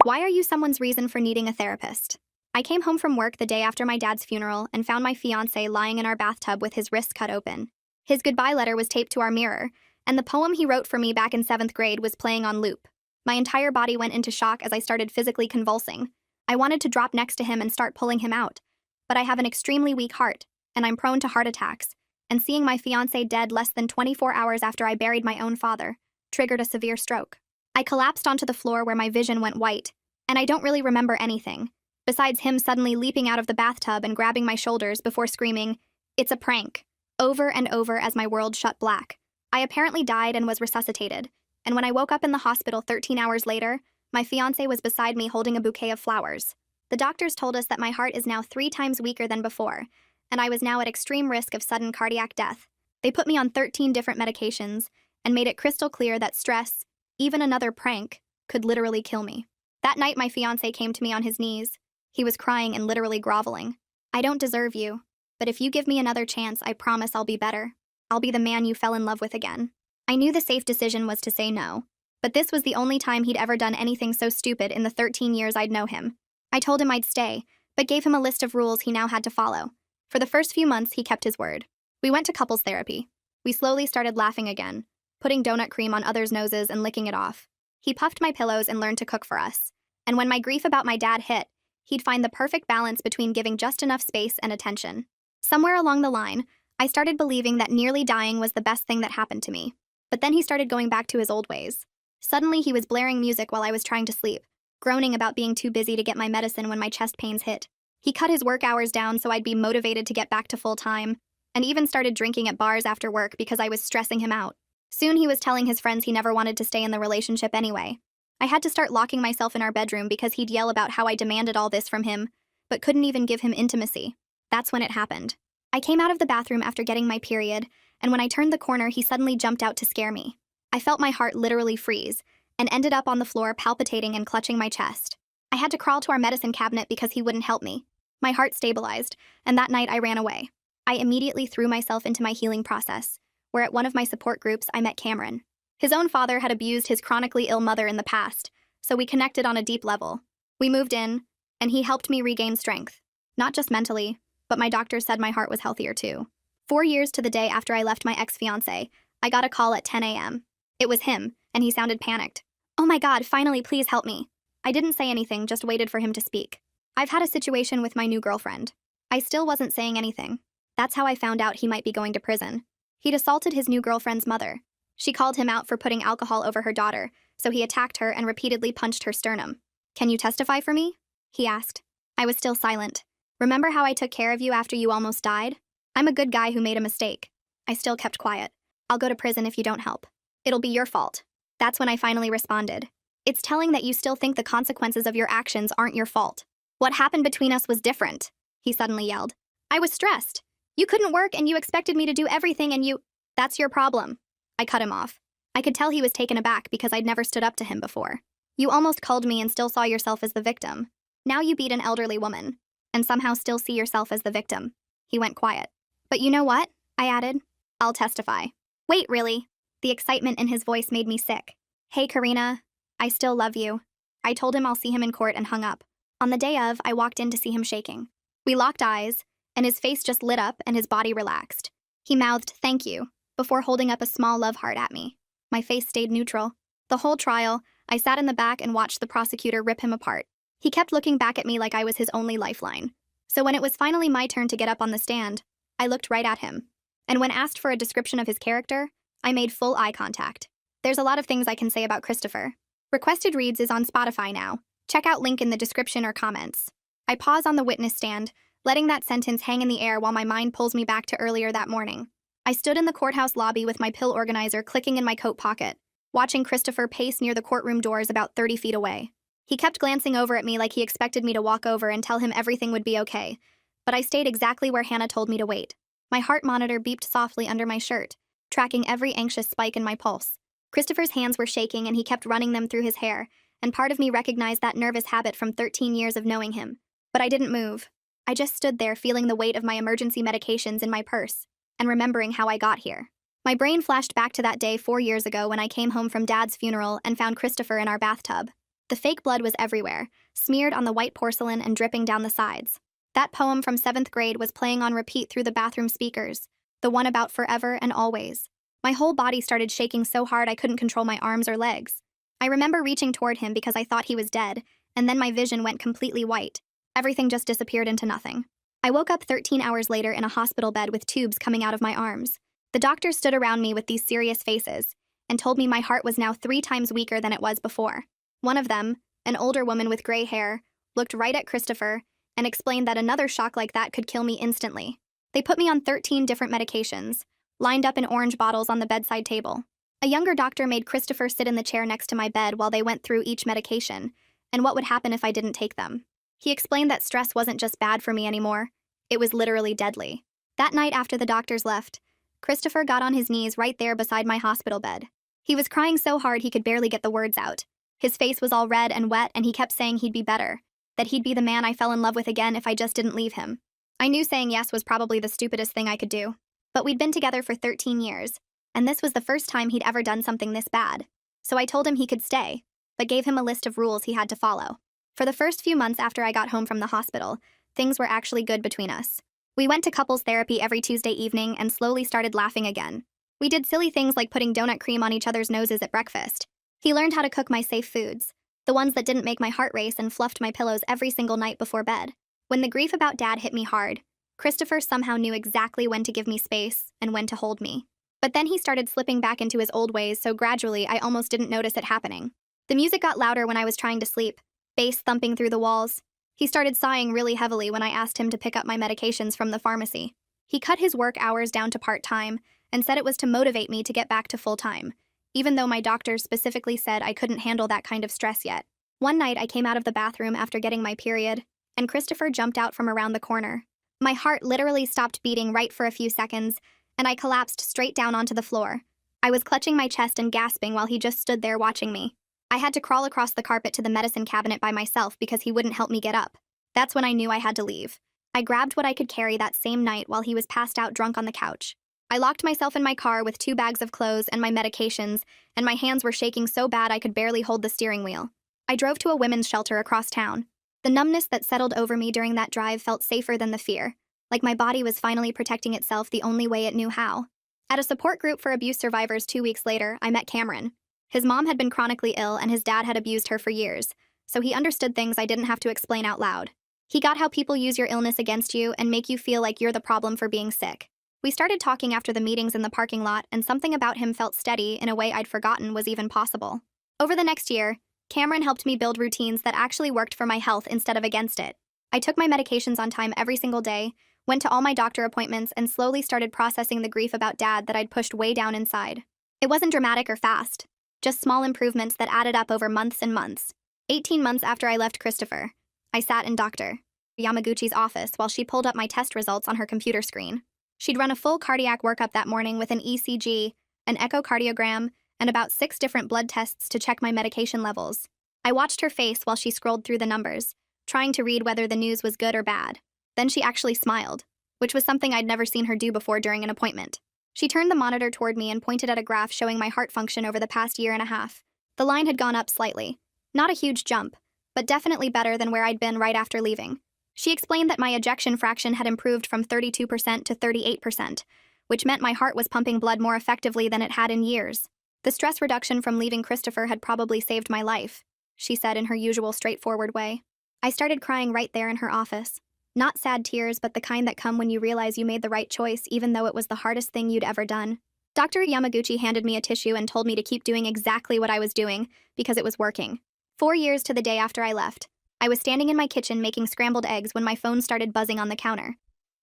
Why are you someone's reason for needing a therapist? I came home from work the day after my dad's funeral and found my fiancé lying in our bathtub with his wrists cut open. His goodbye letter was taped to our mirror, and the poem he wrote for me back in 7th grade was playing on loop. My entire body went into shock as I started physically convulsing. I wanted to drop next to him and start pulling him out, but I have an extremely weak heart, and I'm prone to heart attacks, and seeing my fiancé dead less than 24 hours after I buried my own father triggered a severe stroke. I collapsed onto the floor where my vision went white, and I don't really remember anything, besides him suddenly leaping out of the bathtub and grabbing my shoulders before screaming, "It's a prank," over and over as my world shut black. I apparently died and was resuscitated, and when I woke up in the hospital 13 hours later, my fiancé was beside me holding a bouquet of flowers. The doctors told us that my heart is now 3 times weaker than before, and I was now at extreme risk of sudden cardiac death. They put me on 13 different medications and made it crystal clear that stress, even another prank, could literally kill me. That night, my fiancé came to me on his knees. He was crying and literally groveling. "I don't deserve you, but if you give me another chance, I promise I'll be better. I'll be the man you fell in love with again." I knew the safe decision was to say no, but this was the only time he'd ever done anything so stupid in the 13 years I'd know him. I told him I'd stay, but gave him a list of rules he now had to follow. For the first few months, he kept his word. We went to couples therapy. We slowly started laughing again, putting donut cream on others' noses and licking it off. He puffed my pillows and learned to cook for us. And when my grief about my dad hit, he'd find the perfect balance between giving just enough space and attention. Somewhere along the line, I started believing that nearly dying was the best thing that happened to me. But then he started going back to his old ways. Suddenly, he was blaring music while I was trying to sleep, groaning about being too busy to get my medicine when my chest pains hit. He cut his work hours down so I'd be motivated to get back to full time, and even started drinking at bars after work because I was stressing him out. Soon he was telling his friends he never wanted to stay in the relationship anyway. I had to start locking myself in our bedroom because he'd yell about how I demanded all this from him, but couldn't even give him intimacy. That's when it happened. I came out of the bathroom after getting my period, and when I turned the corner, he suddenly jumped out to scare me. I felt my heart literally freeze, and ended up on the floor palpitating and clutching my chest. I had to crawl to our medicine cabinet because he wouldn't help me. My heart stabilized, and that night I ran away. I immediately threw myself into my healing process, where at one of my support groups I met Cameron. His own father had abused his chronically ill mother in the past, so we connected on a deep level. We moved in, and he helped me regain strength. Not just mentally, but my doctor said my heart was healthier too. 4 years to the day after I left my ex-fiancé, I got a call at 10 a.m. It was him, and he sounded panicked. "Oh my God, finally, please help me." I didn't say anything, just waited for him to speak. "I've had a situation with my new girlfriend." I still wasn't saying anything. That's how I found out he might be going to prison. He'd assaulted his new girlfriend's mother. She called him out for putting alcohol over her daughter, so he attacked her and repeatedly punched her sternum. "Can you testify for me?" he asked. I was still silent. "Remember how I took care of you after you almost died? I'm a good guy who made a mistake." I still kept quiet. "I'll go to prison if you don't help. It'll be your fault." That's when I finally responded. "It's telling that you still think the consequences of your actions aren't your fault. What happened between us was different," he suddenly yelled. "I was stressed. You couldn't work and you expected me to do everything and you— That's your problem." I cut him off. I could tell he was taken aback because I'd never stood up to him before. "You almost culled me and still saw yourself as the victim. Now you beat an elderly woman, and somehow still see yourself as the victim." He went quiet. "But you know what?" I added. "I'll testify." "Wait, really?" The excitement in his voice made me sick. "Hey, Karina, I still love you." I told him I'll see him in court and hung up. On the day of, I walked in to see him shaking. We locked eyes, and his face just lit up and his body relaxed. He mouthed, "Thank you," before holding up a small love heart at me. My face stayed neutral. The whole trial, I sat in the back and watched the prosecutor rip him apart. He kept looking back at me like I was his only lifeline. So when it was finally my turn to get up on the stand, I looked right at him. And when asked for a description of his character, I made full eye contact. There's a lot of things I can say about Christopher. Requested Reads is on Spotify now. Check out link in the description or comments. I pause on the witness stand, letting that sentence hang in the air while my mind pulls me back to earlier that morning. I stood in the courthouse lobby with my pill organizer clicking in my coat pocket, watching Christopher pace near the courtroom doors about 30 feet away. He kept glancing over at me like he expected me to walk over and tell him everything would be okay, but I stayed exactly where Hannah told me to wait. My heart monitor beeped softly under my shirt, tracking every anxious spike in my pulse. Christopher's hands were shaking and he kept running them through his hair, and part of me recognized that nervous habit from 13 years of knowing him. But I didn't move. I just stood there feeling the weight of my emergency medications in my purse, and remembering how I got here. My brain flashed back to that day 4 years ago when I came home from Dad's funeral and found Christopher in our bathtub. The fake blood was everywhere, smeared on the white porcelain and dripping down the sides. That poem from 7th grade was playing on repeat through the bathroom speakers, the one about forever and always. My whole body started shaking so hard I couldn't control my arms or legs. I remember reaching toward him because I thought he was dead, and then my vision went completely white. Everything just disappeared into nothing. I woke up 13 hours later in a hospital bed with tubes coming out of my arms. The doctors stood around me with these serious faces and told me my heart was now 3 times weaker than it was before. One of them, an older woman with gray hair, looked right at Christopher and explained that another shock like that could kill me instantly. They put me on 13 different medications, lined up in orange bottles on the bedside table. A younger doctor made Christopher sit in the chair next to my bed while they went through each medication and what would happen if I didn't take them. He explained that stress wasn't just bad for me anymore, it was literally deadly. That night after the doctors left, Christopher got on his knees right there beside my hospital bed. He was crying so hard he could barely get the words out. His face was all red and wet, and he kept saying he'd be better, that he'd be the man I fell in love with again if I just didn't leave him. I knew saying yes was probably the stupidest thing I could do. But we'd been together for 13 years, and this was the first time he'd ever done something this bad. So I told him he could stay, but gave him a list of rules he had to follow. For the first few months after I got home from the hospital, things were actually good between us. We went to couples therapy every Tuesday evening and slowly started laughing again. We did silly things like putting donut cream on each other's noses at breakfast. He learned how to cook my safe foods, the ones that didn't make my heart race, and fluffed my pillows every single night before bed. When the grief about Dad hit me hard, Christopher somehow knew exactly when to give me space and when to hold me. But then he started slipping back into his old ways so gradually I almost didn't notice it happening. The music got louder when I was trying to sleep, bass thumping through the walls. He started sighing really heavily when I asked him to pick up my medications from the pharmacy. He cut his work hours down to part-time and said it was to motivate me to get back to full-time, even though my doctors specifically said I couldn't handle that kind of stress yet. One night I came out of the bathroom after getting my period, and Christopher jumped out from around the corner. My heart literally stopped beating right for a few seconds, and I collapsed straight down onto the floor. I was clutching my chest and gasping while he just stood there watching me. I had to crawl across the carpet to the medicine cabinet by myself because he wouldn't help me get up. That's when I knew I had to leave. I grabbed what I could carry that same night while he was passed out drunk on the couch. I locked myself in my car with 2 bags of clothes and my medications, and my hands were shaking so bad I could barely hold the steering wheel. I drove to a women's shelter across town. The numbness that settled over me during that drive felt safer than the fear, like my body was finally protecting itself the only way it knew how. At a support group for abuse survivors 2 weeks later, I met Cameron. His mom had been chronically ill and his dad had abused her for years, so he understood things I didn't have to explain out loud. He got how people use your illness against you and make you feel like you're the problem for being sick. We started talking after the meetings in the parking lot, and something about him felt steady in a way I'd forgotten was even possible. Over the next year, Cameron helped me build routines that actually worked for my health instead of against it. I took my medications on time every single day, went to all my doctor appointments, and slowly started processing the grief about Dad that I'd pushed way down inside. It wasn't dramatic or fast, just small improvements that added up over months and months. 18 months after I left Christopher, I sat in Dr. Yamaguchi's office while she pulled up my test results on her computer screen. She'd run a full cardiac workup that morning with an ECG, an echocardiogram, and about 6 different blood tests to check my medication levels. I watched her face while she scrolled through the numbers, trying to read whether the news was good or bad. Then she actually smiled, which was something I'd never seen her do before during an appointment. She turned the monitor toward me and pointed at a graph showing my heart function over the past year and a half. The line had gone up slightly. Not a huge jump, but definitely better than where I'd been right after leaving. She explained that my ejection fraction had improved from 32% to 38%, which meant my heart was pumping blood more effectively than it had in years. The stress reduction from leaving Christopher had probably saved my life, she said in her usual straightforward way. I started crying right there in her office. Not sad tears, but the kind that come when you realize you made the right choice even though it was the hardest thing you'd ever done. Dr. Yamaguchi handed me a tissue and told me to keep doing exactly what I was doing because it was working. 4 years to the day after I left, I was standing in my kitchen making scrambled eggs when my phone started buzzing on the counter.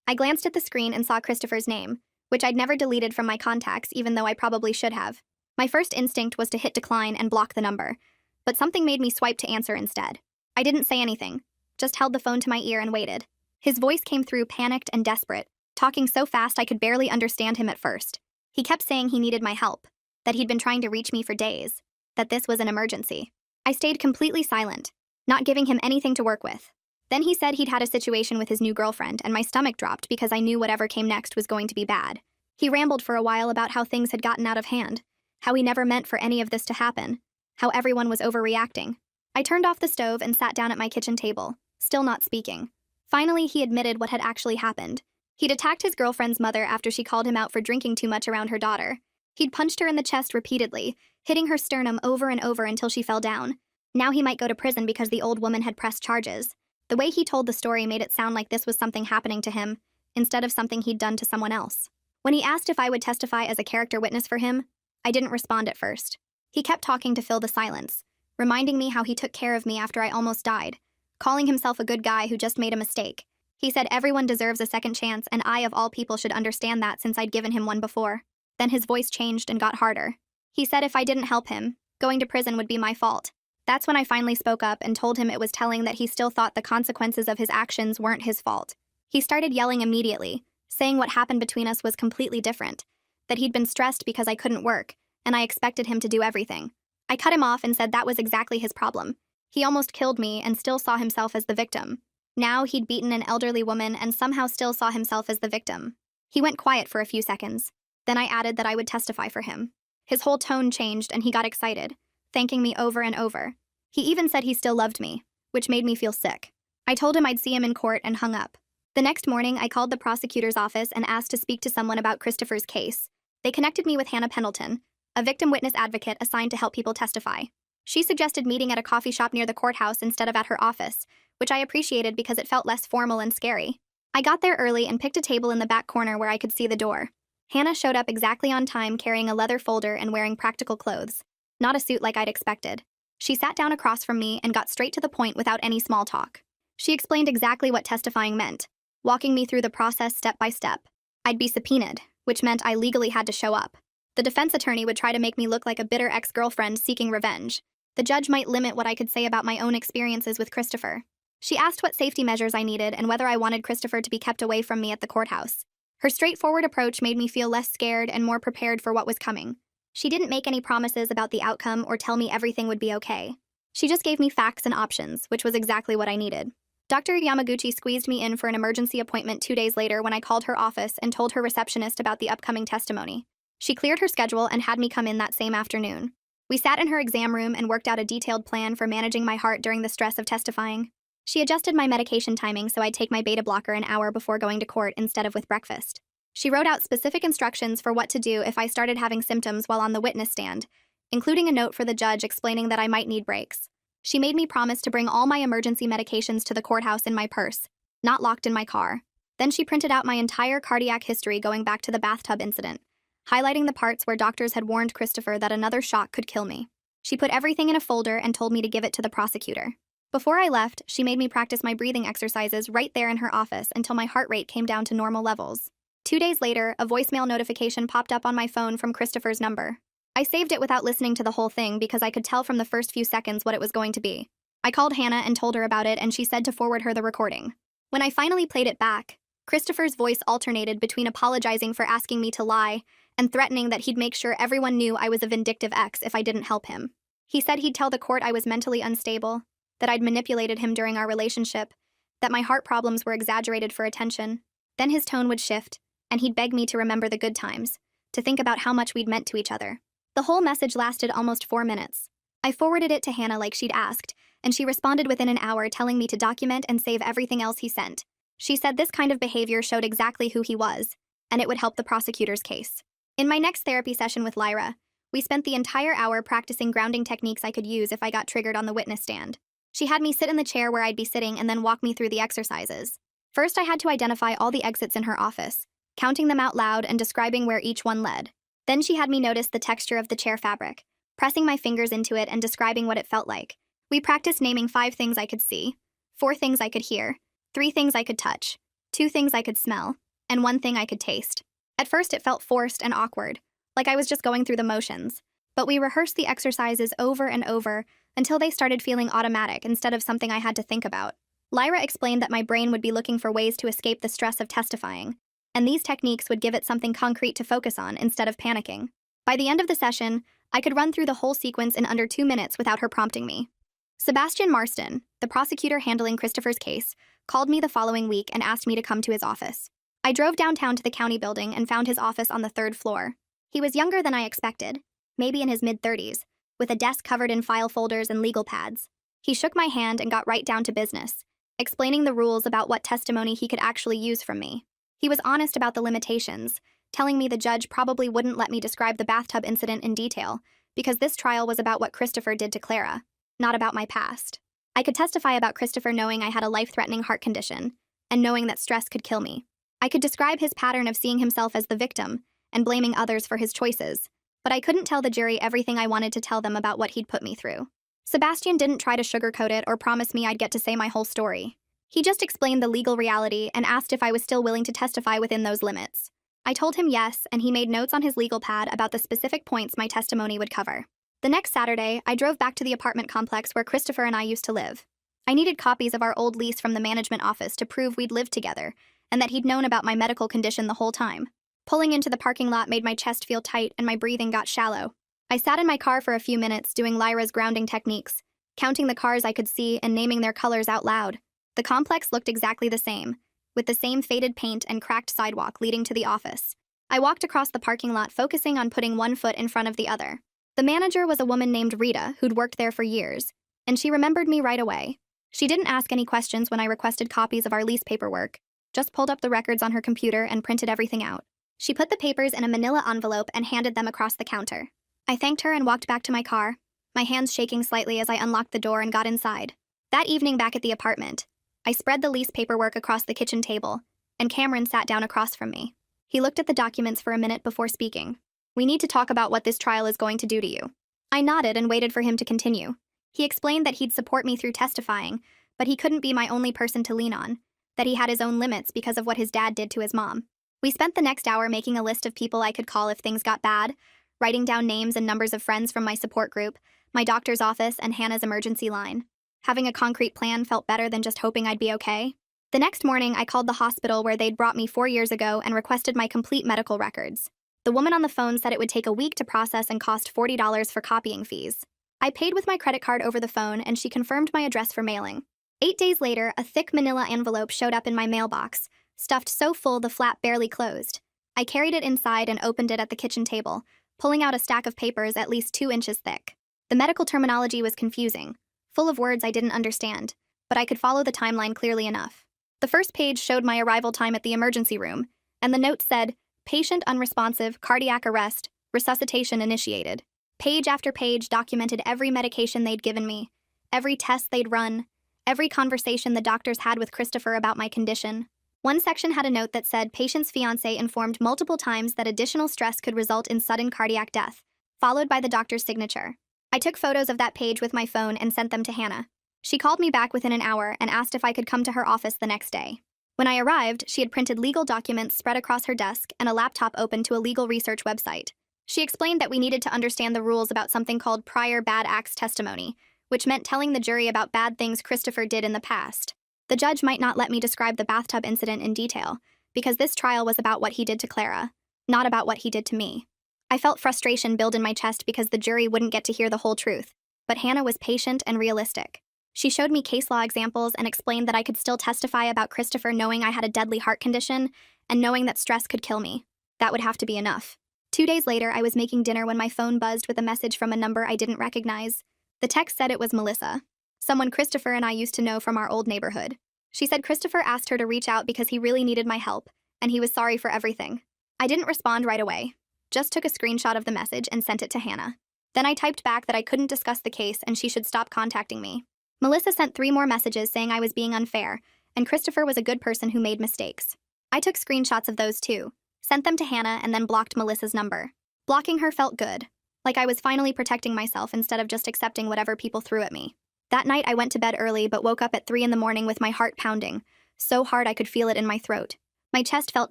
I glanced at the screen and saw Christopher's name, which I'd never deleted from my contacts even though I probably should have. My first instinct was to hit decline and block the number, but something made me swipe to answer instead. I didn't say anything, just held the phone to my ear and waited. His voice came through panicked and desperate, talking so fast I could barely understand him at first. He kept saying he needed my help, that he'd been trying to reach me for days, that this was an emergency. I stayed completely silent, not giving him anything to work with. Then he said he'd had a situation with his new girlfriend, and my stomach dropped because I knew whatever came next was going to be bad. He rambled for a while about how things had gotten out of hand, how he never meant for any of this to happen, how everyone was overreacting. I turned off the stove and sat down at my kitchen table, still not speaking. Finally, he admitted what had actually happened. He'd attacked his girlfriend's mother after she called him out for drinking too much around her daughter. He'd punched her in the chest repeatedly, hitting her sternum over and over until she fell down. Now he might go to prison because the old woman had pressed charges. The way he told the story made it sound like this was something happening to him, instead of something he'd done to someone else. When he asked if I would testify as a character witness for him, I didn't respond at first. He kept talking to fill the silence, reminding me how he took care of me after I almost died, calling himself a good guy who just made a mistake. He said everyone deserves a second chance, and I, of all people, should understand that since I'd given him one before. Then his voice changed and got harder. He said if I didn't help him, going to prison would be my fault. That's when I finally spoke up and told him it was telling that he still thought the consequences of his actions weren't his fault. He started yelling immediately, saying what happened between us was completely different, that he'd been stressed because I couldn't work, and I expected him to do everything. I cut him off and said that was exactly his problem. He almost killed me and still saw himself as the victim. Now he'd beaten an elderly woman and somehow still saw himself as the victim. He went quiet for a few seconds. Then I added that I would testify for him. His whole tone changed and he got excited, thanking me over and over. He even said he still loved me, which made me feel sick. I told him I'd see him in court and hung up. The next morning, I called the prosecutor's office and asked to speak to someone about Christopher's case. They connected me with Hannah Pendleton, a victim witness advocate assigned to help people testify. She suggested meeting at a coffee shop near the courthouse instead of at her office, which I appreciated because it felt less formal and scary. I got there early and picked a table in the back corner where I could see the door. Hannah showed up exactly on time, carrying a leather folder and wearing practical clothes, not a suit like I'd expected. She sat down across from me and got straight to the point without any small talk. She explained exactly what testifying meant, walking me through the process step by step. I'd be subpoenaed, which meant I legally had to show up. The defense attorney would try to make me look like a bitter ex-girlfriend seeking revenge. The judge might limit what I could say about my own experiences with Christopher. She asked what safety measures I needed and whether I wanted Christopher to be kept away from me at the courthouse. Her straightforward approach made me feel less scared and more prepared for what was coming. She didn't make any promises about the outcome or tell me everything would be okay. She just gave me facts and options, which was exactly what I needed. Dr. Yamaguchi squeezed me in for an emergency appointment 2 days later when I called her office and told her receptionist about the upcoming testimony. She cleared her schedule and had me come in that same afternoon. We sat in her exam room and worked out a detailed plan for managing my heart during the stress of testifying. She adjusted my medication timing so I'd take my beta blocker an hour before going to court instead of with breakfast. She wrote out specific instructions for what to do if I started having symptoms while on the witness stand, including a note for the judge explaining that I might need breaks. She made me promise to bring all my emergency medications to the courthouse in my purse, not locked in my car. Then she printed out my entire cardiac history going back to the bathtub incident, highlighting the parts where doctors had warned Christopher that another shock could kill me. She put everything in a folder and told me to give it to the prosecutor. Before I left, she made me practice my breathing exercises right there in her office until my heart rate came down to normal levels. 2 days later, a voicemail notification popped up on my phone from Christopher's number. I saved it without listening to the whole thing because I could tell from the first few seconds what it was going to be. I called Hannah and told her about it, and she said to forward her the recording. When I finally played it back, Christopher's voice alternated between apologizing for asking me to lie and threatening that he'd make sure everyone knew I was a vindictive ex if I didn't help him. He said he'd tell the court I was mentally unstable, that I'd manipulated him during our relationship, that my heart problems were exaggerated for attention. Then his tone would shift, and he'd beg me to remember the good times, to think about how much we'd meant to each other. The whole message lasted almost 4 minutes. I forwarded it to Hannah like she'd asked, and she responded within an hour telling me to document and save everything else he sent. She said this kind of behavior showed exactly who he was, and it would help the prosecutor's case. In my next therapy session with Lyra, we spent the entire hour practicing grounding techniques I could use if I got triggered on the witness stand. She had me sit in the chair where I'd be sitting and then walk me through the exercises. First, I had to identify all the exits in her office, counting them out loud and describing where each one led. Then she had me notice the texture of the chair fabric, pressing my fingers into it and describing what it felt like. We practiced naming 5 things I could see, 4 things I could hear, 3 things I could touch, 2 things I could smell, and 1 thing I could taste. At first, it felt forced and awkward, like I was just going through the motions. But we rehearsed the exercises over and over until they started feeling automatic instead of something I had to think about. Lyra explained that my brain would be looking for ways to escape the stress of testifying, and these techniques would give it something concrete to focus on instead of panicking. By the end of the session, I could run through the whole sequence in under 2 minutes without her prompting me. Sebastian Marston, the prosecutor handling Christopher's case, called me the following week and asked me to come to his office. I drove downtown to the county building and found his office on the 3rd floor. He was younger than I expected, maybe in his mid-30s, with a desk covered in file folders and legal pads. He shook my hand and got right down to business, explaining the rules about what testimony he could actually use from me. He was honest about the limitations, telling me the judge probably wouldn't let me describe the bathtub incident in detail, because this trial was about what Christopher did to Clara, not about my past. I could testify about Christopher knowing I had a life-threatening heart condition, and knowing that stress could kill me. I could describe his pattern of seeing himself as the victim and blaming others for his choices, but I couldn't tell the jury everything I wanted to tell them about what he'd put me through. Sebastian didn't try to sugarcoat it or promise me I'd get to say my whole story. He just explained the legal reality and asked if I was still willing to testify within those limits. I told him yes, and he made notes on his legal pad about the specific points my testimony would cover. The next Saturday, I drove back to the apartment complex where Christopher and I used to live. I needed copies of our old lease from the management office to prove we'd lived together, and that he'd known about my medical condition the whole time. Pulling into the parking lot made my chest feel tight and my breathing got shallow. I sat in my car for a few minutes doing Lyra's grounding techniques, counting the cars I could see and naming their colors out loud. The complex looked exactly the same, with the same faded paint and cracked sidewalk leading to the office. I walked across the parking lot focusing on putting one foot in front of the other. The manager was a woman named Rita who'd worked there for years, and she remembered me right away. She didn't ask any questions when I requested copies of our lease paperwork, just pulled up the records on her computer and printed everything out. She put the papers in a manila envelope and handed them across the counter. I thanked her and walked back to my car, my hands shaking slightly as I unlocked the door and got inside. That evening back at the apartment, I spread the lease paperwork across the kitchen table, and Cameron sat down across from me. He looked at the documents for a minute before speaking. "We need to talk about what this trial is going to do to you." I nodded and waited for him to continue. He explained that he'd support me through testifying, but he couldn't be my only person to lean on, that he had his own limits because of what his dad did to his mom. We spent the next hour making a list of people I could call if things got bad, writing down names and numbers of friends from my support group, my doctor's office, and Hannah's emergency line. Having a concrete plan felt better than just hoping I'd be okay. The next morning, I called the hospital where they'd brought me 4 years ago and requested my complete medical records. The woman on the phone said it would take a week to process and cost $40 for copying fees. I paid with my credit card over the phone, and she confirmed my address for mailing. 8 days later, a thick manila envelope showed up in my mailbox, stuffed so full the flap barely closed. I carried it inside and opened it at the kitchen table, pulling out a stack of papers at least 2 inches thick. The medical terminology was confusing, full of words I didn't understand, but I could follow the timeline clearly enough. The first page showed my arrival time at the emergency room, and the note said, "Patient unresponsive, cardiac arrest, resuscitation initiated." Page after page documented every medication they'd given me, every test they'd run, every conversation the doctors had with Christopher about my condition. One section had a note that said patient's fiancé informed multiple times that additional stress could result in sudden cardiac death, followed by the doctor's signature. I took photos of that page with my phone and sent them to Hannah. She called me back within an hour and asked if I could come to her office the next day. When I arrived, she had printed legal documents spread across her desk and a laptop open to a legal research website. She explained that we needed to understand the rules about something called prior bad acts testimony, which meant telling the jury about bad things Christopher did in the past. The judge might not let me describe the bathtub incident in detail, because this trial was about what he did to Clara, not about what he did to me. I felt frustration build in my chest because the jury wouldn't get to hear the whole truth, but Hannah was patient and realistic. She showed me case law examples and explained that I could still testify about Christopher knowing I had a deadly heart condition and knowing that stress could kill me. That would have to be enough. 2 days later, I was making dinner when my phone buzzed with a message from a number I didn't recognize. The text said it was Melissa, someone Christopher and I used to know from our old neighborhood. She said Christopher asked her to reach out because he really needed my help, and he was sorry for everything. I didn't respond right away, just took a screenshot of the message and sent it to Hannah. Then I typed back that I couldn't discuss the case and she should stop contacting me. Melissa sent 3 more messages saying I was being unfair, and Christopher was a good person who made mistakes. I took screenshots of those too, sent them to Hannah, and then blocked Melissa's number. Blocking her felt good, like I was finally protecting myself instead of just accepting whatever people threw at me. That night I went to bed early but woke up at 3 in the morning with my heart pounding, so hard I could feel it in my throat. My chest felt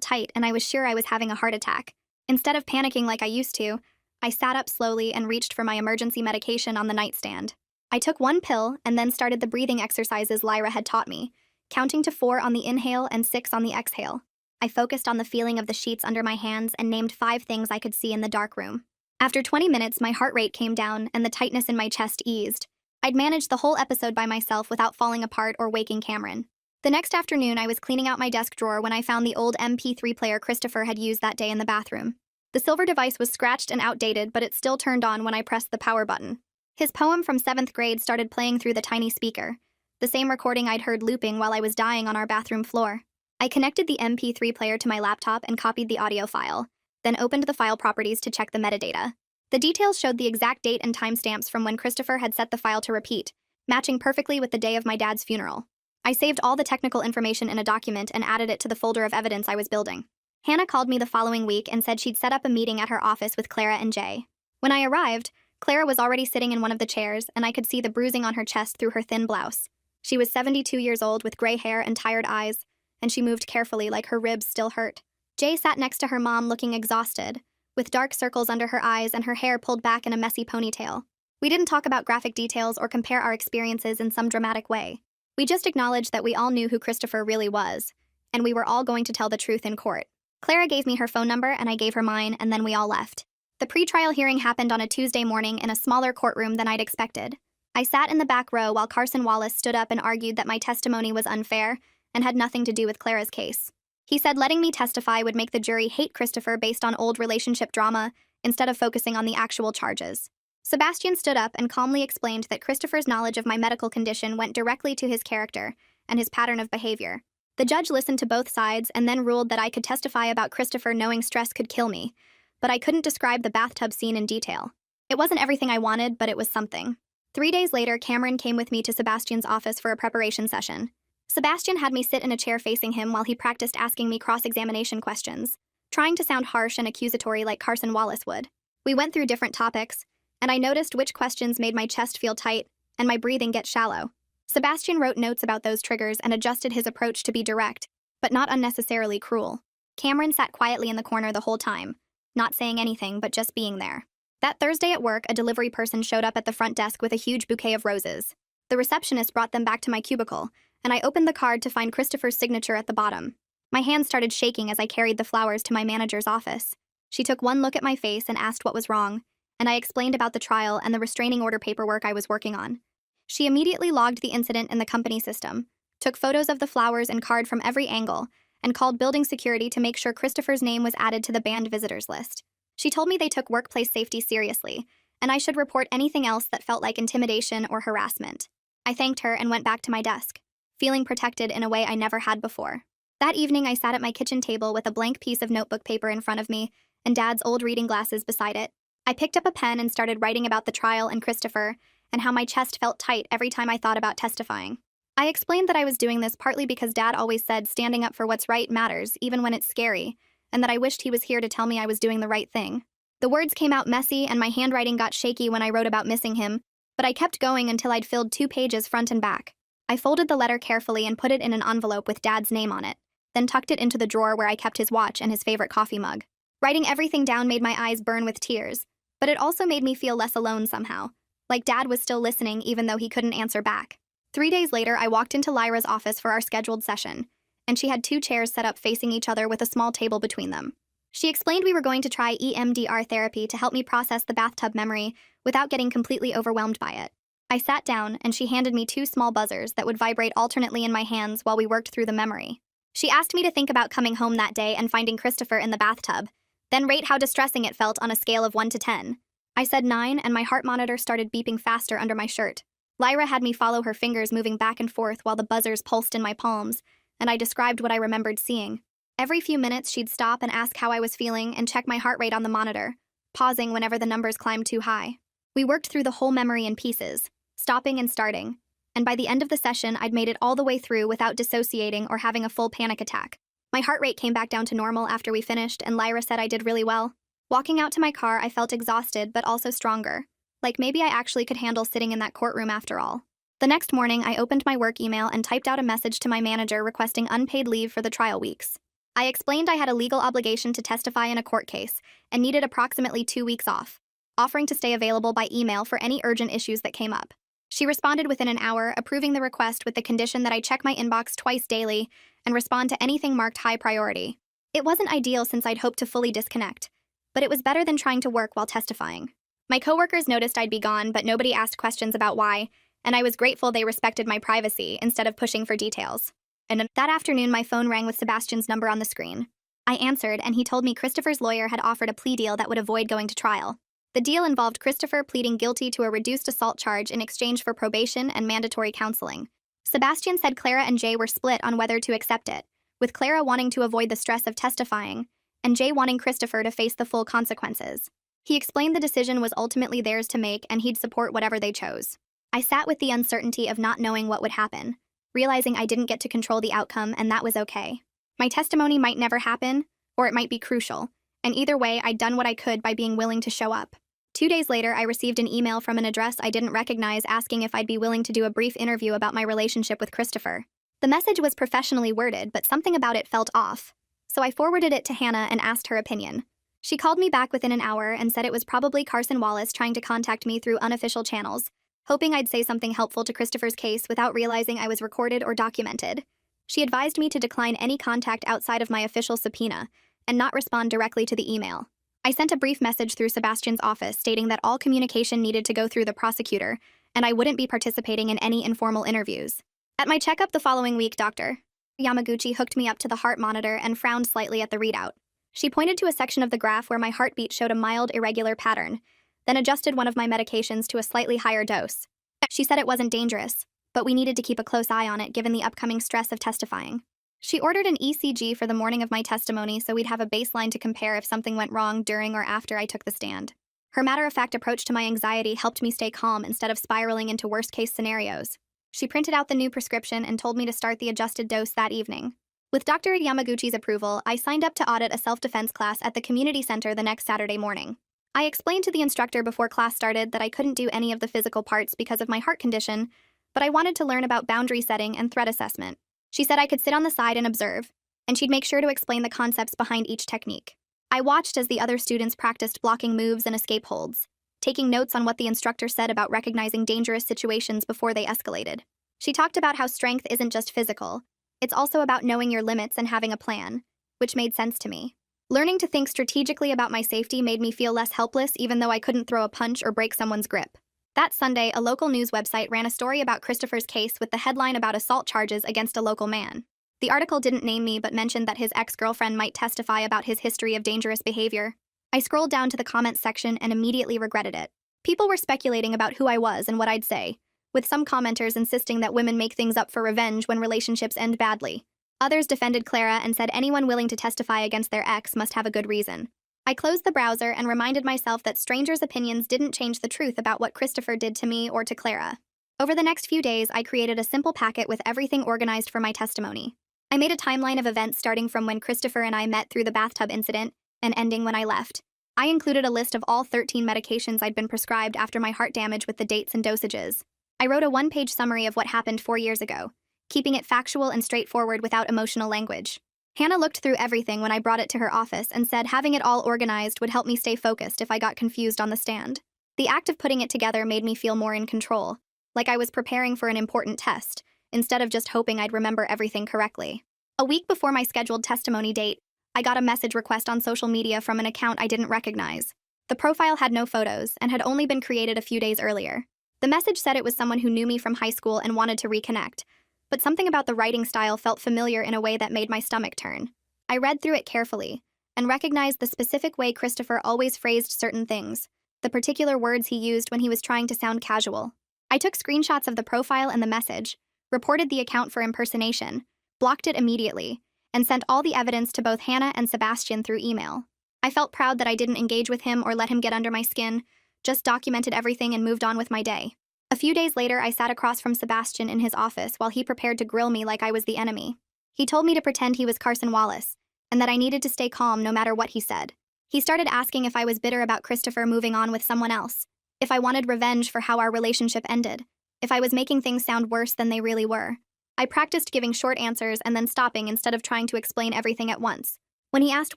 tight and I was sure I was having a heart attack. Instead of panicking like I used to, I sat up slowly and reached for my emergency medication on the nightstand. I took 1 pill and then started the breathing exercises Lyra had taught me, counting to 4 on the inhale and 6 on the exhale. I focused on the feeling of the sheets under my hands and named 5 things I could see in the dark room. After 20 minutes, my heart rate came down and the tightness in my chest eased. I'd managed the whole episode by myself without falling apart or waking Cameron. The next afternoon, I was cleaning out my desk drawer when I found the old MP3 player Christopher had used that day in the bathroom. The silver device was scratched and outdated, but it still turned on when I pressed the power button. His poem from 7th grade started playing through the tiny speaker, the same recording I'd heard looping while I was dying on our bathroom floor. I connected the MP3 player to my laptop and copied the audio file, then opened the file properties to check the metadata. The details showed the exact date and timestamps from when Christopher had set the file to repeat, matching perfectly with the day of my dad's funeral. I saved all the technical information in a document and added it to the folder of evidence I was building. Hannah called me the following week and said she'd set up a meeting at her office with Clara and Jay. When I arrived, Clara was already sitting in one of the chairs, and I could see the bruising on her chest through her thin blouse. She was 72 years old with gray hair and tired eyes, and she moved carefully like her ribs still hurt. Jay sat next to her mom looking exhausted, with dark circles under her eyes and her hair pulled back in a messy ponytail. We didn't talk about graphic details or compare our experiences in some dramatic way. We just acknowledged that we all knew who Christopher really was, and we were all going to tell the truth in court. Clara gave me her phone number and I gave her mine, and then we all left. The pre-trial hearing happened on a Tuesday morning in a smaller courtroom than I'd expected. I sat in the back row while Carson Wallace stood up and argued that my testimony was unfair and had nothing to do with Clara's case. He said letting me testify would make the jury hate Christopher based on old relationship drama instead of focusing on the actual charges. Sebastian stood up and calmly explained that Christopher's knowledge of my medical condition went directly to his character and his pattern of behavior. The judge listened to both sides and then ruled that I could testify about Christopher knowing stress could kill me, but I couldn't describe the bathtub scene in detail. It wasn't everything I wanted, but it was something. 3 days later, Cameron came with me to Sebastian's office for a preparation session. Sebastian had me sit in a chair facing him while he practiced asking me cross-examination questions, trying to sound harsh and accusatory like Carson Wallace would. We went through different topics, and I noticed which questions made my chest feel tight and my breathing get shallow. Sebastian wrote notes about those triggers and adjusted his approach to be direct, but not unnecessarily cruel. Cameron sat quietly in the corner the whole time, not saying anything but just being there. That Thursday at work, a delivery person showed up at the front desk with a huge bouquet of roses. The receptionist brought them back to my cubicle, and I opened the card to find Christopher's signature at the bottom. My hands started shaking as I carried the flowers to my manager's office. She took one look at my face and asked what was wrong, and I explained about the trial and the restraining order paperwork I was working on. She immediately logged the incident in the company system, took photos of the flowers and card from every angle, and called building security to make sure Christopher's name was added to the banned visitors list. She told me they took workplace safety seriously, and I should report anything else that felt like intimidation or harassment. I thanked her and went back to my desk, feeling protected in a way I never had before. That evening, I sat at my kitchen table with a blank piece of notebook paper in front of me and Dad's old reading glasses beside it. I picked up a pen and started writing about the trial and Christopher and how my chest felt tight every time I thought about testifying. I explained that I was doing this partly because Dad always said standing up for what's right matters, even when it's scary, and that I wished he was here to tell me I was doing the right thing. The words came out messy and my handwriting got shaky when I wrote about missing him, but I kept going until I'd filled 2 pages front and back. I folded the letter carefully and put it in an envelope with Dad's name on it, then tucked it into the drawer where I kept his watch and his favorite coffee mug. Writing everything down made my eyes burn with tears, but it also made me feel less alone somehow, like Dad was still listening even though he couldn't answer back. 3 days later, I walked into Lyra's office for our scheduled session, and she had 2 chairs set up facing each other with a small table between them. She explained we were going to try EMDR therapy to help me process the bathtub memory without getting completely overwhelmed by it. I sat down, and she handed me 2 small buzzers that would vibrate alternately in my hands while we worked through the memory. She asked me to think about coming home that day and finding Christopher in the bathtub, then rate how distressing it felt on a scale of 1 to 10. I said 9, and my heart monitor started beeping faster under my shirt. Lyra had me follow her fingers moving back and forth while the buzzers pulsed in my palms, and I described what I remembered seeing. Every few minutes, she'd stop and ask how I was feeling and check my heart rate on the monitor, pausing whenever the numbers climbed too high. We worked through the whole memory in pieces, stopping and starting, and by the end of the session, I'd made it all the way through without dissociating or having a full panic attack. My heart rate came back down to normal after we finished, and Lyra said I did really well. Walking out to my car, I felt exhausted but also stronger, like maybe I actually could handle sitting in that courtroom after all. The next morning, I opened my work email and typed out a message to my manager requesting unpaid leave for the trial weeks. I explained I had a legal obligation to testify in a court case and needed approximately 2 weeks off, offering to stay available by email for any urgent issues that came up. She responded within an hour, approving the request with the condition that I check my inbox twice daily and respond to anything marked high priority. It wasn't ideal since I'd hoped to fully disconnect, but it was better than trying to work while testifying. My coworkers noticed I'd be gone, but nobody asked questions about why, and I was grateful they respected my privacy instead of pushing for details. And that afternoon, my phone rang with Sebastian's number on the screen. I answered, and he told me Christopher's lawyer had offered a plea deal that would avoid going to trial. The deal involved Christopher pleading guilty to a reduced assault charge in exchange for probation and mandatory counseling. Sebastian said Clara and Jay were split on whether to accept it, with Clara wanting to avoid the stress of testifying, and Jay wanting Christopher to face the full consequences. He explained the decision was ultimately theirs to make and he'd support whatever they chose. I sat with the uncertainty of not knowing what would happen, realizing I didn't get to control the outcome, and that was okay. My testimony might never happen, or it might be crucial, and either way, I'd done what I could by being willing to show up. 2 days later, I received an email from an address I didn't recognize asking if I'd be willing to do a brief interview about my relationship with Christopher. The message was professionally worded, but something about it felt off, so I forwarded it to Hannah and asked her opinion. She called me back within an hour and said it was probably Carson Wallace trying to contact me through unofficial channels, hoping I'd say something helpful to Christopher's case without realizing I was recorded or documented. She advised me to decline any contact outside of my official subpoena and not respond directly to the email. I sent a brief message through Sebastian's office stating that all communication needed to go through the prosecutor and I wouldn't be participating in any informal interviews. At my checkup the following week, Dr. Yamaguchi hooked me up to the heart monitor and frowned slightly at the readout. She pointed to a section of the graph where my heartbeat showed a mild, irregular pattern, then adjusted one of my medications to a slightly higher dose. She said it wasn't dangerous, but we needed to keep a close eye on it given the upcoming stress of testifying. She ordered an ECG for the morning of my testimony so we'd have a baseline to compare if something went wrong during or after I took the stand. Her matter-of-fact approach to my anxiety helped me stay calm instead of spiraling into worst-case scenarios. She printed out the new prescription and told me to start the adjusted dose that evening. With Dr. Yamaguchi's approval, I signed up to audit a self-defense class at the community center the next Saturday morning. I explained to the instructor before class started that I couldn't do any of the physical parts because of my heart condition, but I wanted to learn about boundary setting and threat assessment. She said I could sit on the side and observe, and she'd make sure to explain the concepts behind each technique. I watched as the other students practiced blocking moves and escape holds, taking notes on what the instructor said about recognizing dangerous situations before they escalated. She talked about how strength isn't just physical, it's also about knowing your limits and having a plan, which made sense to me. Learning to think strategically about my safety made me feel less helpless even though I couldn't throw a punch or break someone's grip. That Sunday, a local news website ran a story about Christopher's case with the headline about assault charges against a local man. The article didn't name me but mentioned that his ex-girlfriend might testify about his history of dangerous behavior. I scrolled down to the comments section and immediately regretted it. People were speculating about who I was and what I'd say, with some commenters insisting that women make things up for revenge when relationships end badly. Others defended Clara and said anyone willing to testify against their ex must have a good reason. I closed the browser and reminded myself that strangers' opinions didn't change the truth about what Christopher did to me or to Clara. Over the next few days, I created a simple packet with everything organized for my testimony. I made a timeline of events starting from when Christopher and I met through the bathtub incident and ending when I left. I included a list of all 13 medications I'd been prescribed after my heart damage with the dates and dosages. I wrote a one-page summary of what happened 4 years ago, keeping it factual and straightforward without emotional language. Hannah looked through everything when I brought it to her office and said having it all organized would help me stay focused if I got confused on the stand. The act of putting it together made me feel more in control, like I was preparing for an important test, instead of just hoping I'd remember everything correctly. A week before my scheduled testimony date, I got a message request on social media from an account I didn't recognize. The profile had no photos and had only been created a few days earlier. The message said it was someone who knew me from high school and wanted to reconnect, but something about the writing style felt familiar in a way that made my stomach turn. I read through it carefully and recognized the specific way Christopher always phrased certain things, the particular words he used when he was trying to sound casual. I took screenshots of the profile and the message, reported the account for impersonation, blocked it immediately, and sent all the evidence to both Hannah and Sebastian through email. I felt proud that I didn't engage with him or let him get under my skin, just documented everything and moved on with my day. A few days later, I sat across from Sebastian in his office while he prepared to grill me like I was the enemy. He told me to pretend he was Carson Wallace, and that I needed to stay calm no matter what he said. He started asking if I was bitter about Christopher moving on with someone else, if I wanted revenge for how our relationship ended, if I was making things sound worse than they really were. I practiced giving short answers and then stopping instead of trying to explain everything at once. When he asked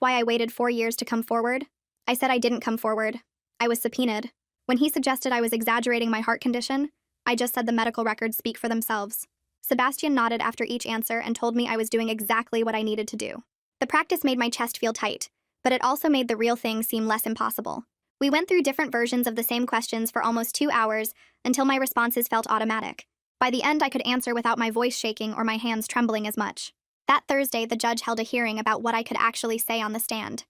why I waited 4 years to come forward, I said I didn't come forward. I was subpoenaed. When he suggested I was exaggerating my heart condition, I just said the medical records speak for themselves. Sebastian nodded after each answer and told me I was doing exactly what I needed to do. The practice made my chest feel tight, but it also made the real thing seem less impossible. We went through different versions of the same questions for almost 2 hours until my responses felt automatic. By the end, I could answer without my voice shaking or my hands trembling as much. That Thursday, the judge held a hearing about what I could actually say on the stand.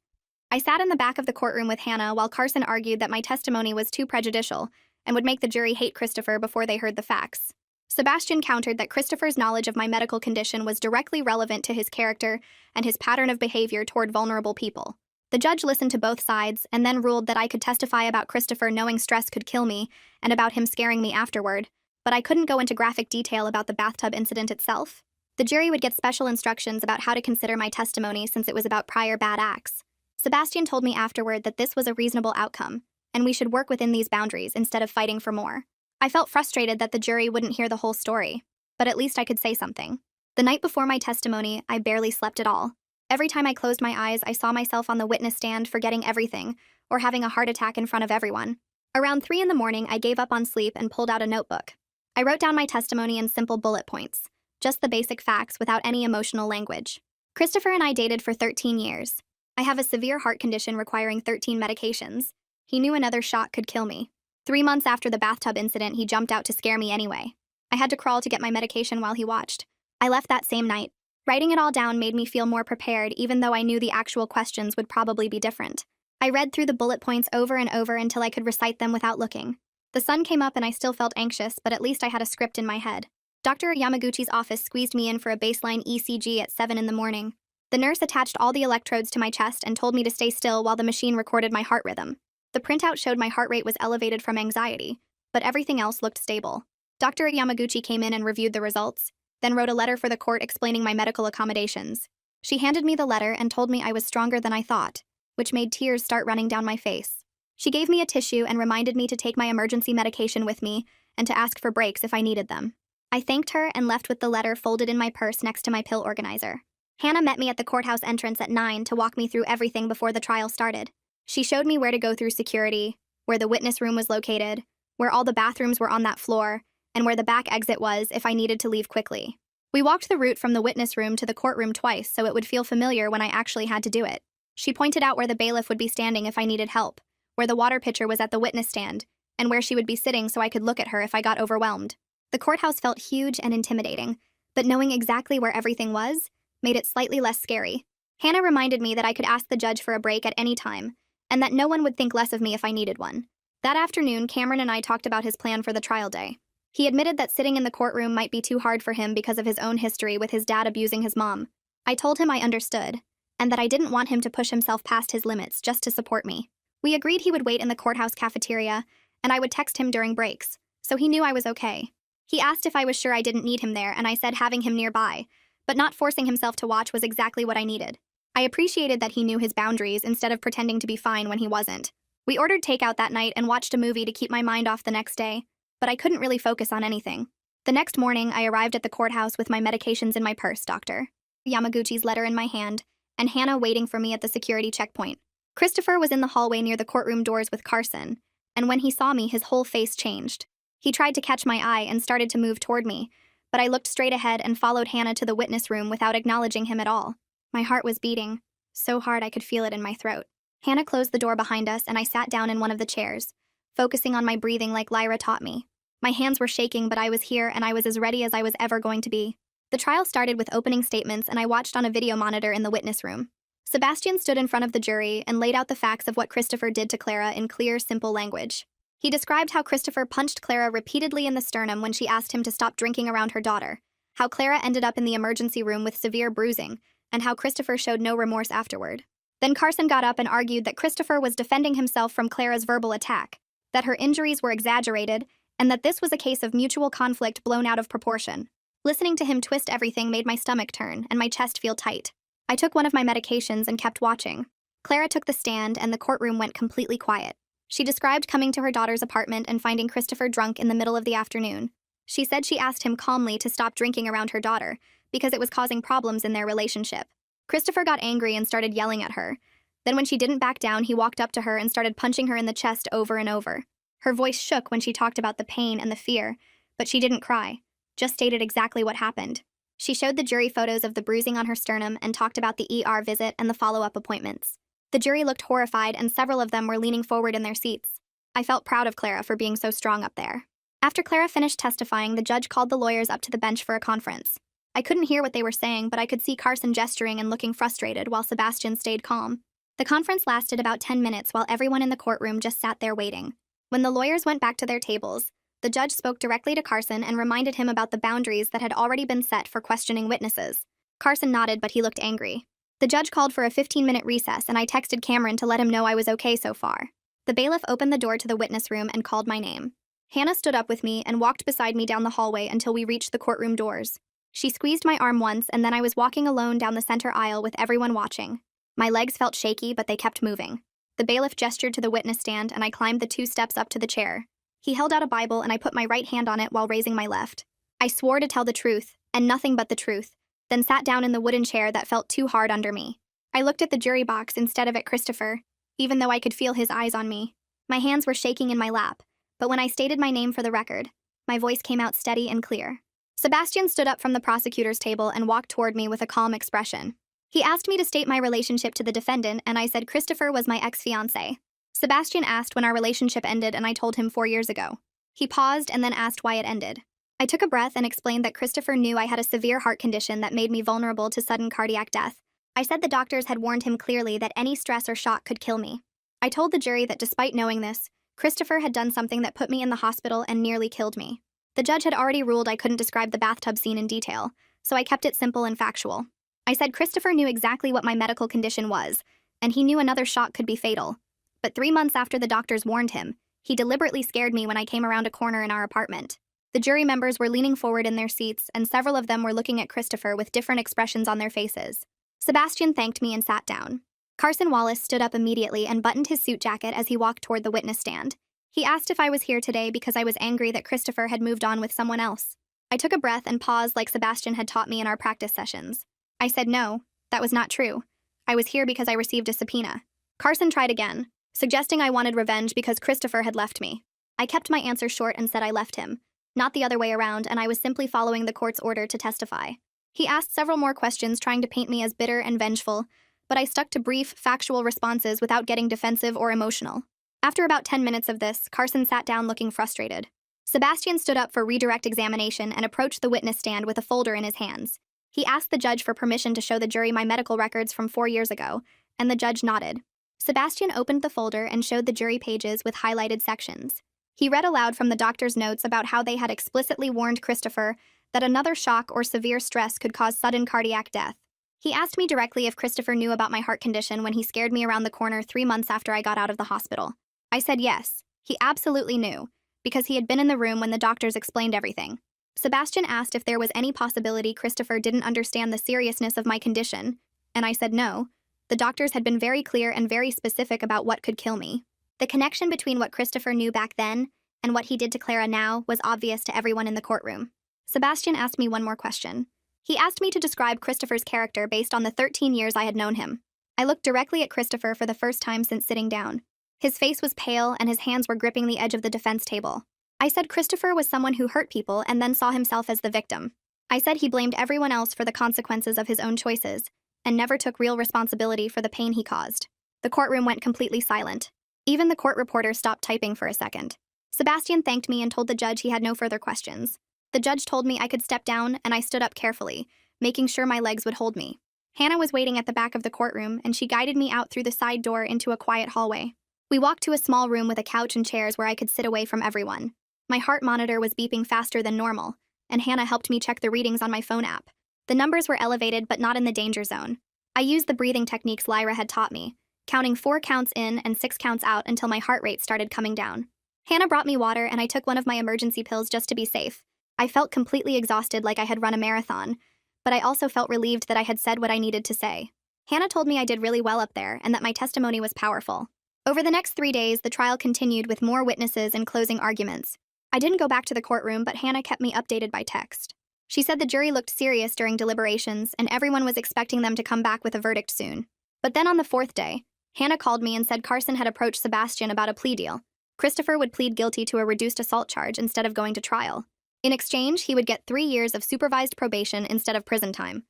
I sat in the back of the courtroom with Hannah while Carson argued that my testimony was too prejudicial and would make the jury hate Christopher before they heard the facts. Sebastian countered that Christopher's knowledge of my medical condition was directly relevant to his character and his pattern of behavior toward vulnerable people. The judge listened to both sides and then ruled that I could testify about Christopher knowing stress could kill me and about him scaring me afterward, but I couldn't go into graphic detail about the bathtub incident itself. The jury would get special instructions about how to consider my testimony since it was about prior bad acts. Sebastian told me afterward that this was a reasonable outcome, and we should work within these boundaries instead of fighting for more. I felt frustrated that the jury wouldn't hear the whole story, but at least I could say something. The night before my testimony, I barely slept at all. Every time I closed my eyes, I saw myself on the witness stand forgetting everything, or having a heart attack in front of everyone. Around 3 in the morning, I gave up on sleep and pulled out a notebook. I wrote down my testimony in simple bullet points, just the basic facts without any emotional language. Christopher and I dated for 13 years. I have a severe heart condition requiring 13 medications. He knew another shot could kill me. 3 months after the bathtub incident, he jumped out to scare me anyway. I had to crawl to get my medication while he watched. I left that same night. Writing it all down made me feel more prepared, even though I knew the actual questions would probably be different. I read through the bullet points over and over until I could recite them without looking. The sun came up and I still felt anxious, but at least I had a script in my head. Dr. Yamaguchi's office squeezed me in for a baseline ECG at 7 in the morning. The nurse attached all the electrodes to my chest and told me to stay still while the machine recorded my heart rhythm. The printout showed my heart rate was elevated from anxiety, but everything else looked stable. Dr. Yamaguchi came in and reviewed the results, then wrote a letter for the court explaining my medical accommodations. She handed me the letter and told me I was stronger than I thought, which made tears start running down my face. She gave me a tissue and reminded me to take my emergency medication with me and to ask for breaks if I needed them. I thanked her and left with the letter folded in my purse next to my pill organizer. Hannah met me at the courthouse entrance at 9 to walk me through everything before the trial started. She showed me where to go through security, where the witness room was located, where all the bathrooms were on that floor, and where the back exit was if I needed to leave quickly. We walked the route from the witness room to the courtroom twice so it would feel familiar when I actually had to do it. She pointed out where the bailiff would be standing if I needed help, where the water pitcher was at the witness stand, and where she would be sitting so I could look at her if I got overwhelmed. The courthouse felt huge and intimidating, but knowing exactly where everything was made it slightly less scary. Hannah reminded me that I could ask the judge for a break at any time, and that no one would think less of me if I needed one. That afternoon, Cameron and I talked about his plan for the trial day. He admitted that sitting in the courtroom might be too hard for him because of his own history with his dad abusing his mom. I told him I understood, and that I didn't want him to push himself past his limits just to support me. We agreed he would wait in the courthouse cafeteria, and I would text him during breaks, so he knew I was okay. He asked if I was sure I didn't need him there, and I said having him nearby, but not forcing himself to watch was exactly what I needed. I appreciated that he knew his boundaries instead of pretending to be fine when he wasn't. We ordered takeout that night and watched a movie to keep my mind off the next day, but I couldn't really focus on anything. The next morning, I arrived at the courthouse with my medications in my purse, Dr. Yamaguchi's letter in my hand, and Hannah waiting for me at the security checkpoint. Christopher was in the hallway near the courtroom doors with Carson, and when he saw me, his whole face changed. He tried to catch my eye and started to move toward me, but I looked straight ahead and followed Hannah to the witness room without acknowledging him at all. My heart was beating, so hard I could feel it in my throat. Hannah closed the door behind us and I sat down in one of the chairs, focusing on my breathing like Lyra taught me. My hands were shaking, but I was here and I was as ready as I was ever going to be. The trial started with opening statements and I watched on a video monitor in the witness room. Sebastian stood in front of the jury and laid out the facts of what Christopher did to Clara in clear, simple language. He described how Christopher punched Clara repeatedly in the sternum when she asked him to stop drinking around her daughter, how Clara ended up in the emergency room with severe bruising, and how Christopher showed no remorse afterward. Then Carson got up and argued that Christopher was defending himself from Clara's verbal attack, that her injuries were exaggerated, and that this was a case of mutual conflict blown out of proportion. Listening to him twist everything made my stomach turn and my chest feel tight. I took one of my medications and kept watching. Clara took the stand and the courtroom went completely quiet. She described coming to her daughter's apartment and finding Christopher drunk in the middle of the afternoon. She said she asked him calmly to stop drinking around her daughter because it was causing problems in their relationship. Christopher got angry and started yelling at her. Then when she didn't back down, he walked up to her and started punching her in the chest over and over. Her voice shook when she talked about the pain and the fear, but she didn't cry, just stated exactly what happened. She showed the jury photos of the bruising on her sternum and talked about the ER visit and the follow-up appointments. The jury looked horrified and several of them were leaning forward in their seats. I felt proud of Clara for being so strong up there. After Clara finished testifying, the judge called the lawyers up to the bench for a conference. I couldn't hear what they were saying, but I could see Carson gesturing and looking frustrated while Sebastian stayed calm. The conference lasted about 10 minutes while everyone in the courtroom just sat there waiting. When the lawyers went back to their tables, the judge spoke directly to Carson and reminded him about the boundaries that had already been set for questioning witnesses. Carson nodded, but he looked angry. The judge called for a 15-minute recess, and I texted Cameron to let him know I was okay so far. The bailiff opened the door to the witness room and called my name. Hannah stood up with me and walked beside me down the hallway until we reached the courtroom doors. She squeezed my arm once, and then I was walking alone down the center aisle with everyone watching. My legs felt shaky, but they kept moving. The bailiff gestured to the witness stand, and I climbed the 2 steps up to the chair. He held out a Bible, and I put my right hand on it while raising my left. I swore to tell the truth, and nothing but the truth, then sat down in the wooden chair that felt too hard under me. I looked at the jury box instead of at Christopher, even though I could feel his eyes on me. My hands were shaking in my lap, but when I stated my name for the record, my voice came out steady and clear. Sebastian stood up from the prosecutor's table and walked toward me with a calm expression. He asked me to state my relationship to the defendant, and I said Christopher was my ex-fiancé. Sebastian asked when our relationship ended, and I told him 4 years ago. He paused and then asked why it ended. I took a breath and explained that Christopher knew I had a severe heart condition that made me vulnerable to sudden cardiac death. I said the doctors had warned him clearly that any stress or shock could kill me. I told the jury that despite knowing this, Christopher had done something that put me in the hospital and nearly killed me. The judge had already ruled I couldn't describe the bathtub scene in detail, so I kept it simple and factual. I said Christopher knew exactly what my medical condition was, and he knew another shock could be fatal. But 3 months after the doctors warned him, he deliberately scared me when I came around a corner in our apartment. The jury members were leaning forward in their seats, and several of them were looking at Christopher with different expressions on their faces. Sebastian thanked me and sat down. Carson Wallace stood up immediately and buttoned his suit jacket as he walked toward the witness stand. He asked if I was here today because I was angry that Christopher had moved on with someone else. I took a breath and paused like Sebastian had taught me in our practice sessions. I said no, that was not true. I was here because I received a subpoena. Carson tried again, suggesting I wanted revenge because Christopher had left me. I kept my answer short and said I left him, not the other way around, and I was simply following the court's order to testify. He asked several more questions, trying to paint me as bitter and vengeful, but I stuck to brief, factual responses without getting defensive or emotional. After about 10 minutes of this, Carson sat down looking frustrated. Sebastian stood up for redirect examination and approached the witness stand with a folder in his hands. He asked the judge for permission to show the jury my medical records from 4 years ago, and the judge nodded. Sebastian opened the folder and showed the jury pages with highlighted sections. He read aloud from the doctor's notes about how they had explicitly warned Christopher that another shock or severe stress could cause sudden cardiac death. He asked me directly if Christopher knew about my heart condition when he scared me around the corner 3 months after I got out of the hospital. I said yes, he absolutely knew, because he had been in the room when the doctors explained everything. Sebastian asked if there was any possibility Christopher didn't understand the seriousness of my condition, and I said no. The doctors had been very clear and very specific about what could kill me. The connection between what Christopher knew back then and what he did to Clara now was obvious to everyone in the courtroom. Sebastian asked me one more question. He asked me to describe Christopher's character based on the 13 years I had known him. I looked directly at Christopher for the first time since sitting down. His face was pale and his hands were gripping the edge of the defense table. I said Christopher was someone who hurt people and then saw himself as the victim. I said he blamed everyone else for the consequences of his own choices and never took real responsibility for the pain he caused. The courtroom went completely silent. Even the court reporter stopped typing for a second. Sebastian thanked me and told the judge he had no further questions. The judge told me I could step down, and I stood up carefully, making sure my legs would hold me. Hannah was waiting at the back of the courtroom, and she guided me out through the side door into a quiet hallway. We walked to a small room with a couch and chairs where I could sit away from everyone. My heart monitor was beeping faster than normal, and Hannah helped me check the readings on my phone app. The numbers were elevated but not in the danger zone. I used the breathing techniques Lyra had taught me, counting 4 counts in and 6 counts out until my heart rate started coming down. Hannah brought me water, and I took one of my emergency pills just to be safe. I felt completely exhausted, like I had run a marathon, but I also felt relieved that I had said what I needed to say. Hannah told me I did really well up there and that my testimony was powerful. Over the next 3 days, the trial continued with more witnesses and closing arguments. I didn't go back to the courtroom, but Hannah kept me updated by text. She said the jury looked serious during deliberations, and everyone was expecting them to come back with a verdict soon. But then on the 4th day, Hannah called me and said Carson had approached Sebastian about a plea deal. Christopher would plead guilty to a reduced assault charge instead of going to trial. In exchange, he would get 3 years of supervised probation instead of prison time.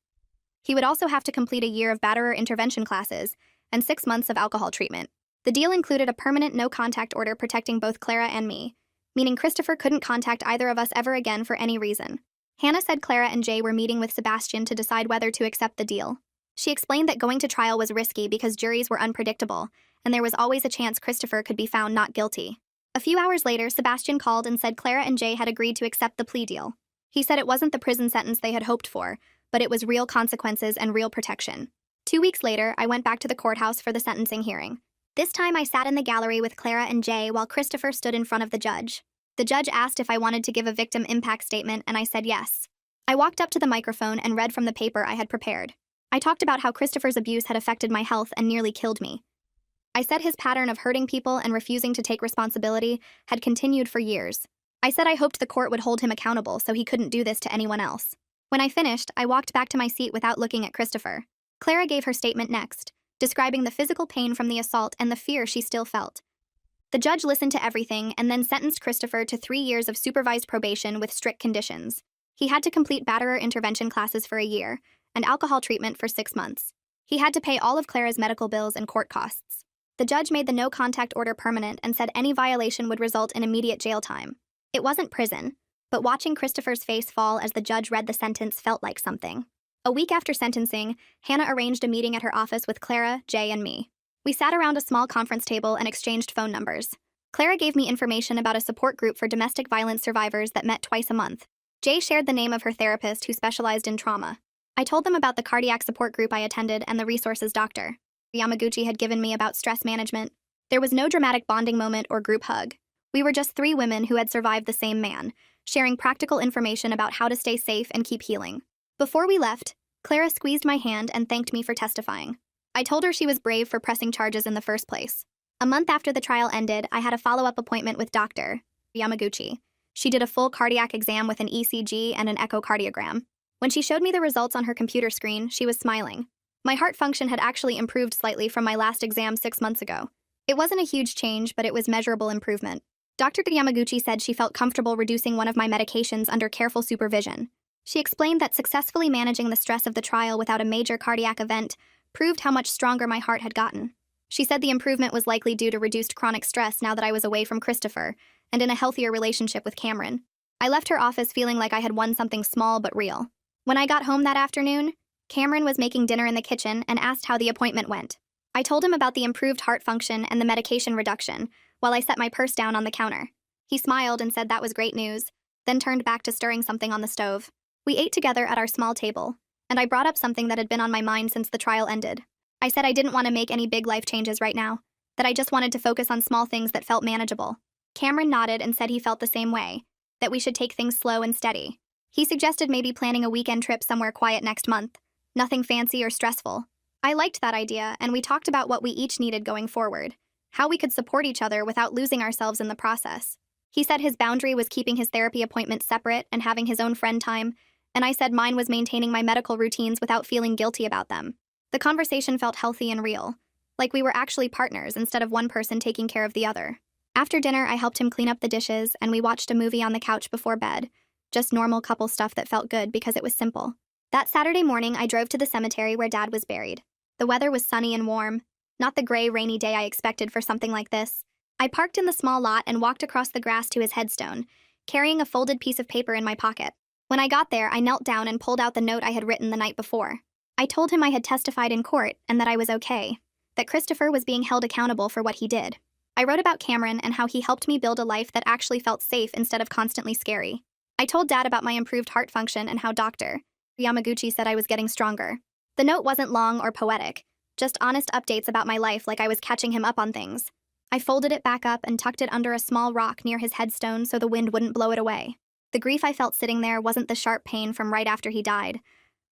He would also have to complete a year of batterer intervention classes and 6 months of alcohol treatment. The deal included a permanent no-contact order protecting both Clara and me, meaning Christopher couldn't contact either of us ever again for any reason. Hannah said Clara and Jay were meeting with Sebastian to decide whether to accept the deal. She explained that going to trial was risky because juries were unpredictable, and there was always a chance Christopher could be found not guilty. A few hours later, Sebastian called and said Clara and Jay had agreed to accept the plea deal. He said it wasn't the prison sentence they had hoped for, but it was real consequences and real protection. 2 weeks later, I went back to the courthouse for the sentencing hearing. This time I sat in the gallery with Clara and Jay while Christopher stood in front of the judge. The judge asked if I wanted to give a victim impact statement, and I said yes. I walked up to the microphone and read from the paper I had prepared. I talked about how Christopher's abuse had affected my health and nearly killed me. I said his pattern of hurting people and refusing to take responsibility had continued for years. I said I hoped the court would hold him accountable so he couldn't do this to anyone else. When I finished, I walked back to my seat without looking at Christopher. Clara gave her statement next, describing the physical pain from the assault and the fear she still felt. The judge listened to everything and then sentenced Christopher to 3 years of supervised probation with strict conditions. He had to complete batterer intervention classes for a year and alcohol treatment for 6 months. He had to pay all of Clara's medical bills and court costs. The judge made the no-contact order permanent and said any violation would result in immediate jail time. It wasn't prison, but watching Christopher's face fall as the judge read the sentence felt like something. A week after sentencing, Hannah arranged a meeting at her office with Clara, Jay, and me. We sat around a small conference table and exchanged phone numbers. Clara gave me information about a support group for domestic violence survivors that met twice a month. Jay shared the name of her therapist who specialized in trauma. I told them about the cardiac support group I attended and the resources Dr. Yamaguchi had given me about stress management. There was no dramatic bonding moment or group hug. We were just 3 women who had survived the same man, sharing practical information about how to stay safe and keep healing. Before we left, Clara squeezed my hand and thanked me for testifying. I told her she was brave for pressing charges in the first place. A month after the trial ended, I had a follow-up appointment with Dr. Yamaguchi. She did a full cardiac exam with an ECG and an echocardiogram. When she showed me the results on her computer screen, she was smiling. My heart function had actually improved slightly from my last exam 6 months ago. It wasn't a huge change, but it was measurable improvement. Dr. Yamaguchi said she felt comfortable reducing one of my medications under careful supervision. She explained that successfully managing the stress of the trial without a major cardiac event proved how much stronger my heart had gotten. She said the improvement was likely due to reduced chronic stress now that I was away from Christopher and in a healthier relationship with Cameron. I left her office feeling like I had won something small but real. When I got home that afternoon, Cameron was making dinner in the kitchen and asked how the appointment went. I told him about the improved heart function and the medication reduction while I set my purse down on the counter. He smiled and said that was great news, then turned back to stirring something on the stove. We ate together at our small table, and I brought up something that had been on my mind since the trial ended. I said I didn't want to make any big life changes right now, that I just wanted to focus on small things that felt manageable. Cameron nodded and said he felt the same way, that we should take things slow and steady. He suggested maybe planning a weekend trip somewhere quiet next month, nothing fancy or stressful. I liked that idea, and we talked about what we each needed going forward, how we could support each other without losing ourselves in the process. He said his boundary was keeping his therapy appointments separate and having his own friend time, and I said mine was maintaining my medical routines without feeling guilty about them. The conversation felt healthy and real, like we were actually partners instead of one person taking care of the other. After dinner, I helped him clean up the dishes, and we watched a movie on the couch before bed, just normal couple stuff that felt good because it was simple. That Saturday morning, I drove to the cemetery where Dad was buried. The weather was sunny and warm, not the gray, rainy day I expected for something like this. I parked in the small lot and walked across the grass to his headstone, carrying a folded piece of paper in my pocket. When I got there, I knelt down and pulled out the note I had written the night before. I told him I had testified in court and that I was okay, that Christopher was being held accountable for what he did. I wrote about Cameron and how he helped me build a life that actually felt safe instead of constantly scary. I told Dad about my improved heart function and how Dr. Yamaguchi said I was getting stronger. The note wasn't long or poetic, just honest updates about my life like I was catching him up on things. I folded it back up and tucked it under a small rock near his headstone so the wind wouldn't blow it away. The grief I felt sitting there wasn't the sharp pain from right after he died,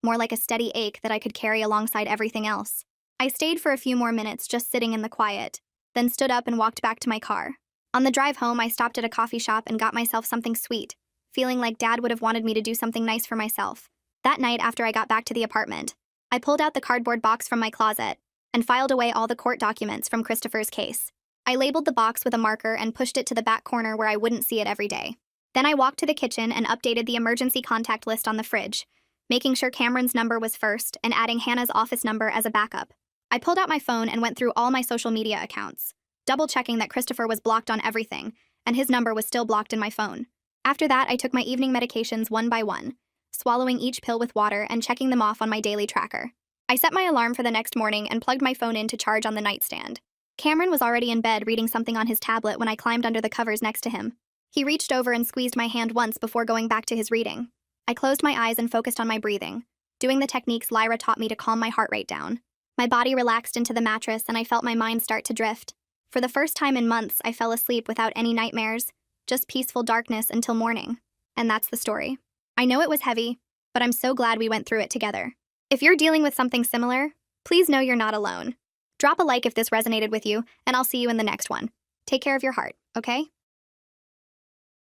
more like a steady ache that I could carry alongside everything else. I stayed for a few more minutes just sitting in the quiet, then stood up and walked back to my car. On the drive home, I stopped at a coffee shop and got myself something sweet, feeling like Dad would have wanted me to do something nice for myself. That night, after I got back to the apartment, I pulled out the cardboard box from my closet and filed away all the court documents from Christopher's case. I labeled the box with a marker and pushed it to the back corner where I wouldn't see it every day. Then I walked to the kitchen and updated the emergency contact list on the fridge, making sure Cameron's number was first and adding Hannah's office number as a backup. I pulled out my phone and went through all my social media accounts, double-checking that Christopher was blocked on everything, and his number was still blocked in my phone. After that, I took my evening medications one by one, swallowing each pill with water and checking them off on my daily tracker. I set my alarm for the next morning and plugged my phone in to charge on the nightstand. Cameron was already in bed reading something on his tablet when I climbed under the covers next to him. He reached over and squeezed my hand once before going back to his reading. I closed my eyes and focused on my breathing, doing the techniques Lyra taught me to calm my heart rate down. My body relaxed into the mattress and I felt my mind start to drift. For the first time in months, I fell asleep without any nightmares, just peaceful darkness until morning. And that's the story. I know it was heavy, but I'm so glad we went through it together. If you're dealing with something similar, please know you're not alone. Drop a like if this resonated with you, and I'll see you in the next one. Take care of your heart, okay?